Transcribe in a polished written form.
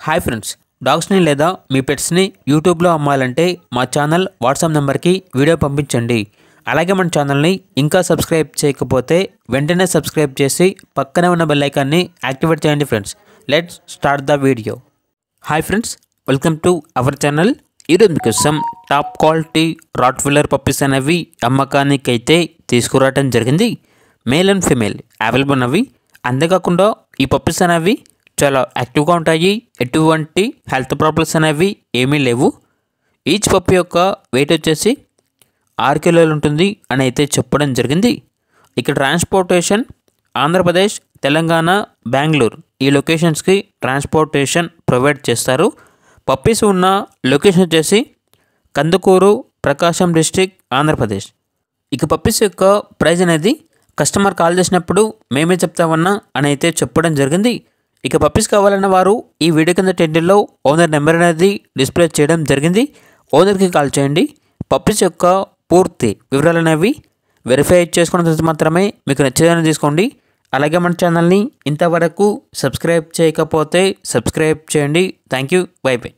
Hi friends, డాగ్స్ని లేదా మీ పెట్స్ని యూట్యూబ్లో అమ్మాలంటే మా ఛానల్ వాట్సాప్ నెంబర్కి వీడియో పంపించండి. అలాగే మన ఛానల్ని ఇంకా సబ్స్క్రైబ్ చేయకపోతే వెంటనే సబ్స్క్రైబ్ చేసి పక్కనే ఉన్న బెల్ ఐకాన్ని యాక్టివేట్ చేయండి friends. Let's start the video. Hi friends, welcome to our channel. ఈరోజు మీకోసం టాప్ క్వాలిటీ రాట్వీలర్ పప్పీస్ అనేవి అమ్మకానికి అయితే తీసుకురావడం జరిగింది. మేల్ అండ్ ఫీమేల్ అవైలబుల్ ఉన్నవి. అంతేకాకుండా ఈ పప్పీస్ అనేవి చాలా యాక్టివ్గా ఉంటాయి. ఎటువంటి హెల్త్ ప్రాబ్లమ్స్ అనేవి ఏమీ లేవు. ఈచ్ పప్పీ యొక్క వెయిట్ వచ్చేసి 6 కిలోలు ఉంటుంది అని అయితే చెప్పడం జరిగింది. ఇక ట్రాన్స్పోర్టేషన్ ఆంధ్రప్రదేశ్, తెలంగాణ, బెంగళూరు ఈ లొకేషన్స్కి ట్రాన్స్పోర్టేషన్ ప్రొవైడ్ చేస్తారు. పప్పీస్ ఉన్న లొకేషన్ వచ్చేసి కందుకూరు, ప్రకాశం డిస్ట్రిక్ట్, ఆంధ్రప్రదేశ్. ఇక పప్పీస్ యొక్క ప్రైస్ అనేది కస్టమర్ కాల్ చేసినప్పుడు మేమే చెప్తామన్నా అని అయితే చెప్పడం జరిగింది. ఇక పప్పీస్ కావాలన్న వారు ఈ వీడియో కింద టైటిల్లో ఓనర్ నెంబర్ అనేది డిస్ప్లే చేయడం జరిగింది. ఓనర్కి కాల్ చేయండి. పప్పీస్ యొక్క పూర్తి వివరాలు అనేవి వెరిఫై చేసుకున్న తర్వాత మాత్రమే మీకు నచ్చేదని తీసుకోండి. అలాగే మన ఛానల్ని ఇంతవరకు సబ్స్క్రైబ్ చేయకపోతే సబ్స్క్రైబ్ చేయండి. Thank you. By by.